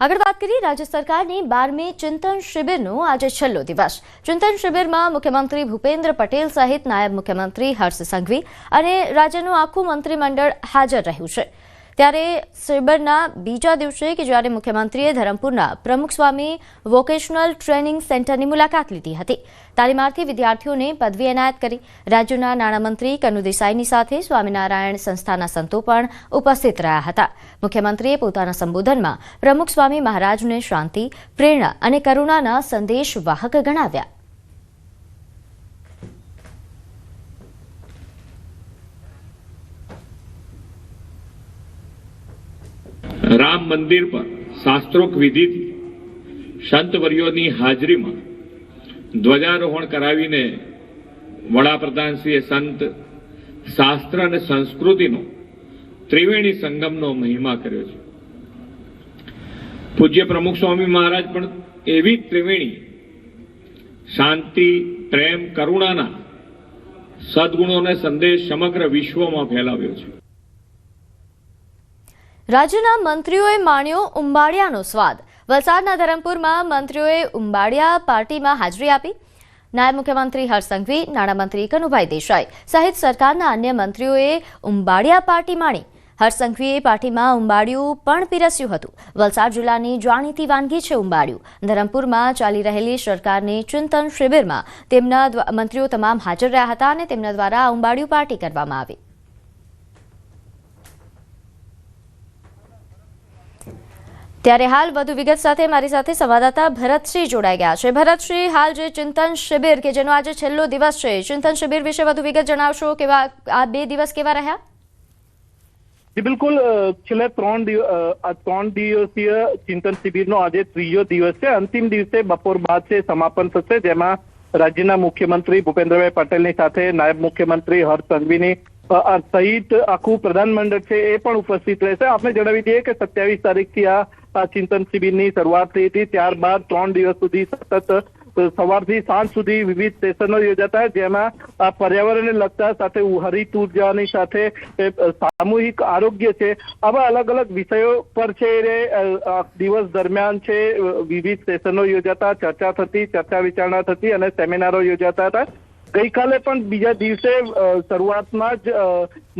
આગળ વાત કરીએ રાજ્ય સરકારની 12મી ચિંતન શિબિરનો આજે છેલ્લો દિવસ। ચિંતન શિબિરમાં મુખ્યમંત્રી ભૂપેન્દ્ર પટેલ સહિત નાયબ મુખ્યમંત્રી હર્ષ સંઘવી અને રાજ્યનું આખું મંત્રીમંડળ હાજર રહ્યું છે। ત્યારે શિબિરના બીજા દિવસે કે જ્યારે મુખ્યમંત્રીએ ધરમપુરના પ્રમુખ સ્વામી વોકેશનલ ટ્રેનિંગ સેન્ટરની મુલાકાત લીધી હતી। તાલીમાર્થી વિદ્યાર્થીઓને પદવી એનાયત કરી। રાજ્યના નાણામંત્રી કનુ દેસાઈની સાથે સ્વામિનારાયણ સંસ્થાના સંતો પણ ઉપસ્થિત રહ્યા હતા। મુખ્યમંત્રીએ પોતાના સંબોધનમાં પ્રમુખ સ્વામી મહારાજને શાંતિ, પ્રેરણા અને કરુણાના સંદેશ વાહક ગણાવ્યા। राम मंदिर पर शास्त्रोक्त विधि थी संतवर्योनी हाजरी में ध्वजारोहण करावीने वडाप्रधान श्री संत शास्त्र और संस्कृति नो त्रिवेणी संगम नो महिमा कर्यो छे। पूज्य प्रमुख स्वामी महाराज पण एवी त्रिवेणी शांति, प्रेम, करुणाना सद्गुणों ने संदेश समग्र विश्व में फैलाव्यो छे। રાજ્યના મંત્રીઓએ માણ્યો ઉંબાડિયાનો સ્વાદ। વલસાડના ધરમપુરમાં મંત્રીઓએ ઉંબાડિયા પાર્ટીમાં હાજરી આપી। નાયબ મુખ્યમંત્રી હર્ષ સંઘવી, નાણામંત્રી કનુભાઈ દેસાઈ સહિત સરકારના અન્ય મંત્રીઓએ ઉંબાડિયા પાર્ટી માણી। હર્ષ સંઘવીએ પાર્ટીમાં ઉંબાડિયું પણ પીરસ્યું હતું। વલસાડ જિલ્લાની જાણીતી વાનગી છે ઉંબાડિયું। ધરમપુરમાં ચાલી રહેલી સરકારની ચિંતન શિબિરમાં તેમના મંત્રીઓ તમામ હાજર રહ્યા હતા અને તેમના દ્વારા ઉંબાડિયું પાર્ટી કરવામાં આવી। ત્યારે હાલ વધુ વિગત સાથે મારી સાથે સંવાદદાતા ભરતસિંહ જોડાઈ ગયા છે। ભરતસિંહ, હાલ જે ચિંતન શિબિર કે જેનો આજે છેલ્લો દિવસ છે, ચિંતન શિબિર વિશે વધુ વિગત જણાવશો। કેવા આ 2 દિવસ કેવા રહ્યા? जी बिल्कुल, छेल्ला 3 दिवसीय चिंतन शिबिरनो आज त्रीजो दिवस है। अंतिम दिवसे बपोर बाद से समापन थशे, जेमां राज्यना मुख्यमंत्री भूपेन्द्रभाई पटेलनी साथे नायब मुख्यमंत्री हर्ष संघवीनी सहित आखू प्रधानमंडळ छे ए पण उपस्थित रहेशे। आपने जणावी दीए के 27 तारीखथी आ चिंतन शिबिरनी शरूआत थई हती। त्यारबाद 3 दिवस सुधी सतत सवारथी सांज सुधी विविध सेशनो योजाता, जेमां पर्यावरणने लगता साथे हरित ऊर्जानी साथे सामूहिक आरोग्य छे, आवा अलग अलग विषयों पर छे दिवस दरमियान छे विविध सेशनो योजाता, चर्चा थती, चर्चा विचारणा थती अने सेमिनारो योजाता हता। गई काले पण बीजा दिवसे शरूआतमां ज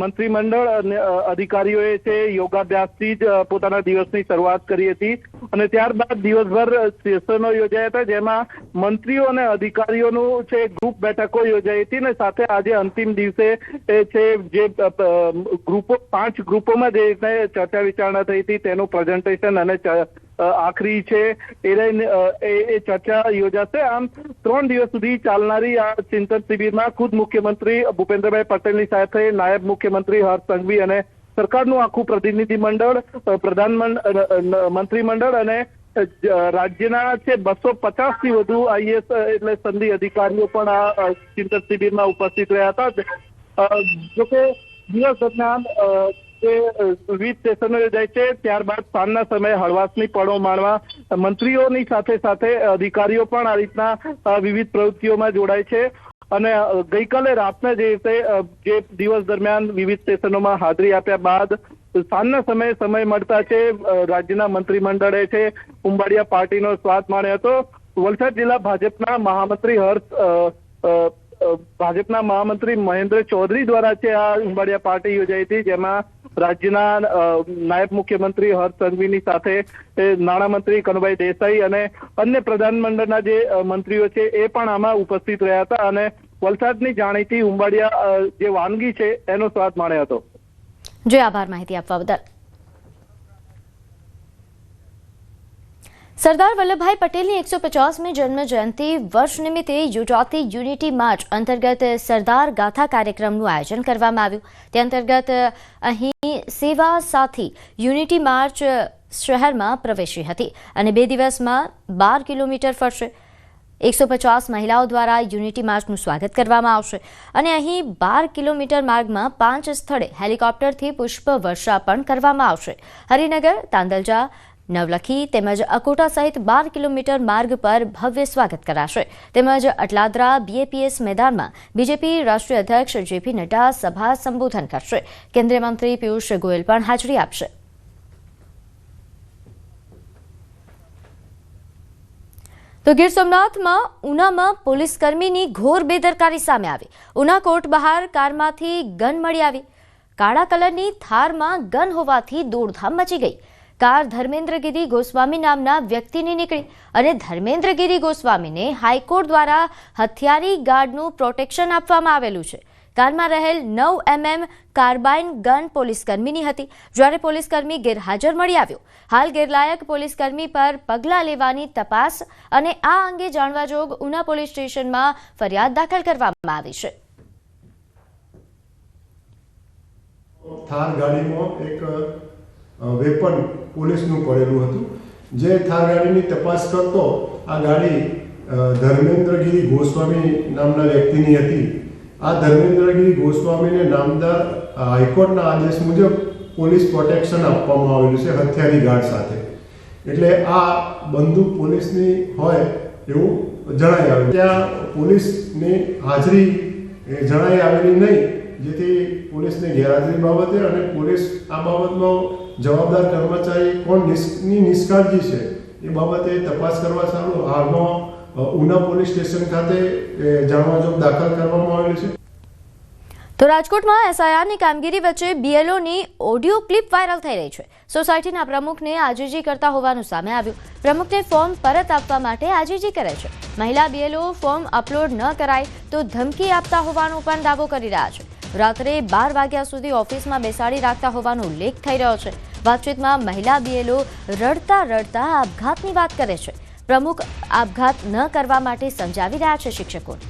मंत्रीमंडळ अने अधिकारीओए छे योगाभ्यासथी ज पोताना दिवसनी शरूआत करी हती अने त्यारबाद दिवसभर सेशनो योजाया हता, जेमां मंत्रीओ अने अधिकारीओनुं छे ग्रुप बैठको योजाई हती अने साथे आज अंतिम दिवसे छे जे ग्रुपो 5 ग्रुपोमां जे चर्चा विचारणा थई हती तेनुं प्रेजेंटेशन अने आखरी छे ए चर्चा योजाशे। आम 3 दिवस सुधी चालनारी आ चिंतन शिबिरमां खुद मुख्यमंत्री भूपेन्द्रभाई पटेलनी साथे नायब मुख्यमंत्री हर्ष संघवी अने सरकारनुं आखुं प्रतिनिधि मंडळ, मंत्रीमंडळ अने राज्यना 250 थी वधु आईएएस एटले संधी अधिकारीओ पण आ चिंतन शिबिरमां उपस्थित रह्या हता। जो के दिवस दरमियान विविध सेशनो योजाय छे, त्यारबाद सांजना समये हळवाशनी पड़ो माणवा मंत्रीओनी साथे साथे अधिकारीओ पण आ रीतना विविध प्रवृत्तिओमां जोडाय छे અને ગઈકાલે રાતના જે દિવસ દરમિયાન વિવિધ સેશનોમાં હાજરી આપ્યા બાદ સાંજના સમય મળતા છે રાજ્યના મંત્રીમંડળે છે ઉંબાડિયા પાર્ટીનો સ્વાદ માણ્યો હતો। વલસાડ જિલ્લા ભાજપના મહામંત્રી મહેન્દ્ર ચૌધરી દ્વારા છે આ ઉંબાડિયા પાર્ટી યોજાઈ હતી, જેમાં રાજ્યના નાયબ મુખ્યમંત્રી હર્ષ સંઘવીની સાથે નાણામંત્રી કનુભાઈ દેસાઈ અને અન્ય પ્રધાનમંડળના જે મંત્રીઓ છે એ પણ આમાં ઉપસ્થિત રહ્યા હતા અને વલસાડની જાણીતી ઉંબાડિયા જે વાનગી છે એનો સ્વાદ માણ્યો હતો। જે આભાર માહિતી આપવા બદલ। सरदार वल्लभभाई पटेल की 150મી जन्म जयंती वर्ष निमित्ते योजाती यूनिटी मार्च अंतर्गत सरदार गाथा कार्यक्रमનું आयोजन કરવામાં આવ્યું। તે અંતર્ગત અહીં સેવા સાથી यूनिटी मार्च શહેરમાં પ્રવેશી હતી અને 2 દિવસમાં 12 કિલોમીટર ફરશે। 150 મહિલાઓ દ્વારા यूनिटी मार्चનું સ્વાગત કરવામાં આવશે અને અહીં 12 કિલોમીટર માર્ગમાં 5 સ્થળે હેલિકોપ્ટરથી પુષ્પ વર્ષા પણ કરવામાં આવશે। હરિનગર, તાંદલજા, નવલખી તેમજ અકોટા સહિત 12 કિલોમીટર માર્ગ પર ભવ્ય સ્વાગત કરાશે। તેમજ અટલાદરા બીએપીએસ મેદાનમાં બીજેપી રાષ્ટ્રીય અધ્યક્ષ જેપી નડ્ડા સભા સંબોધન કરશે। કેન્દ્રીય મંત્રી પિયુષ ગોયલ પણ હાજરી આપશે। તો ગીર સોમનાથમાં ઉનામાં પોલીસ કર્મીની ઘોર બેદરકારી સામે આવી। ઉના કોર્ટ બહાર કારમાંથી ગન મળી આવી। કાળા કલરની થારમાં ગન હોવાથી દોડધામ મચી ગઈ। કાર ધર્મેન્દ્રગીરી ગોસ્વામી નામના વ્યક્તિની નીકળી અને ધર્મેન્દ્રગીરી ગોસ્વામીને હાઈકોર્ટ દ્વારા હથિયારી ગાર્ડનું પ્રોટેક્શન આપવામાં આવેલું છે। કારમાં રહેલ 9 mm કાર્બાઇન ગન પોલીસકર્મીની હતી, જ્યારે પોલીસકર્મી ગેરહાજર મળી આવ્યો। હાલ ગેરલાયક પોલીસકર્મી પર પગલાં લેવાની તપાસ અને આ અંગે જાણવા જોગ ઉના પોલીસ સ્ટેશનમાં ફરિયાદ દાખલ કરવામાં આવી છે। થાર ગાડીમાં એક વેપન પોલીસનું પડેલું હતું, જે થાર ગાડીની તપાસ કરતો આ ગાડી ધર્મેન્દ્રગીરી ગોસ્વામી નામના વ્યક્તિની હતી। આ ધર્મેન્દ્રગીરી ગોસ્વામીને નામદાર હાઈકોર્ટના આદેશ મુજબ પોલીસ પ્રોટેક્શન આપવામાં આવેલું છે હથિયારી ગાર્ડ સાથે। એટલે આ બંદૂક પોલીસની હોય એવું જણાઈ આવ્યું। ત્યાં પોલીસની હાજરી જણાઈ આવેલી નહીં, જેથી પોલીસની ગેરહાજરી બાબતે અને પોલીસ આ બાબતનો જવાબદાર કર્મચારી કોણની નિષ્કાળજી છે એ બાબતે તપાસ કરવા સારું હાલમાં ઉના પોલીસ સ્ટેશન ખાતે જાણવા જોગ દાખલ કરવામાં આવેલી છે। તો રાજકોટમાં એસઆઈઆરની કામગીરી વચ્ચે બીએલઓની ઓડિયો ક્લિપ વાયરલ થઈ રહી છે। સોસાયટીના પ્રમુખને આજીજી કરતા હોવાનું સામે આવ્યું। પ્રમુખને ફોર્મ પરત આપવા માટે આજીજી કરે છે। મહિલા બીએલઓ ફોર્મ અપલોડ ન કરાય તો ધમકી આપતા હોવાનો પણ દાવો કરી રહ્યા છે। રાત્રે 12 વાગ્યા સુધી ઓફિસમાં બેસાડી રાખતા હોવાનો ઉલ્લેખ થઈ રહ્યો છે। વાતચીતમાં મહિલા બીએલઓ રડતા રડતા આપઘાતની વાત કરે છે। પ્રમુખ આપઘાત ન કરવા માટે સમજાવી રહ્યા છે શિક્ષકોને।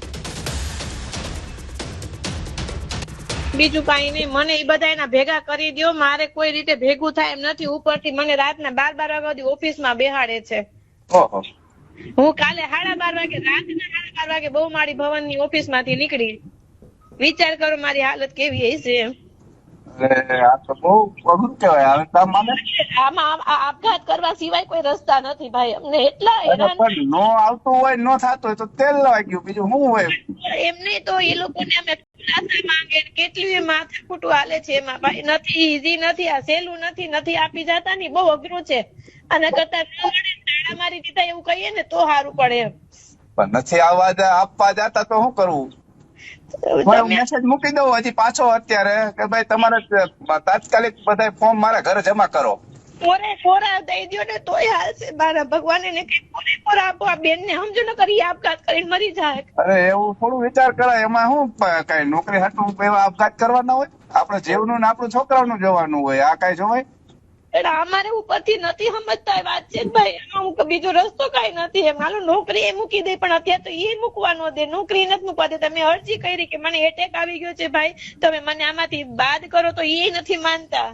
બીજું કઈ નહીં, મને એ બધા એના ભેગા કરી દો, મારે કોઈ રીતે ભેગું થાય એમ નથી। ઉપરથી મને રાતના 12 વાગ્યા સુધી ઓફિસમાં બેહાડે છે। હું કાલે 12:30 વાગે રાતના 12:30 વાગે બહુ મારી ભવનની ઓફિસમાંથી નીકળી। વિચાર કરો મારી હાલત કેવી હશે। આમાં આપઘાત કરવા સિવાય કોઈ રસ્તા નથી ભાઈ, અમને એટલા હેરાન નો આવતું હોય નો થતું હોય તો તેલ લાગ્યું, બીજું શું હોય એમને તો એ લોકોને અમે ખુલાસા માંગે, કેટલી માથાકૂટું હાલે છે એમાં ભાઈ। નથી ઈઝી નથી, આ સહેલું નથી આપી જતા ને, બહુ અઘરું છે। અને કરતા તાળા મારી દીધા એવું કહીએ ને તો સારું પડે એમ, પણ નથી આપવા જતા તો શું કરવું? મેસેજ મૂકી દઉં હજી પાછો અત્યારે કે ભાઈ તમારે તાત્કાલિક બધા ફોર્મ મારા ઘરે જમા કરો। કોરા દઈ દો ને તોય હાલશે, મારા ભગવાને ને કઈ કોરા આપો, આ બેન ને સમજો ન કરી આપઘાત કરીને મરી જાય। અરે એવું થોડું વિચાર કરાય, એમાં શું કઈ નોકરી હાટું એવા આપઘાત કરવાના હોય? આપણે જીવનું ને આપણું છોકરાનું જોવાનું હોય, આ કઈ જોવાય? અમારે ઉપરથી નથી સમજતા વાત છે ભાઈ, એમાં બીજો રસ્તો કઈ નથી એમ। હાલો નોકરી એ મૂકી દે, પણ અત્યારે તો એ મૂકવા ન દે, નોકરી નથી મૂકવા દે। તમે અરજી કરી કે મને એટેક આવી ગયો છે ભાઈ, તમે મને આમાંથી બાદ કરો, તો એ નથી માનતા।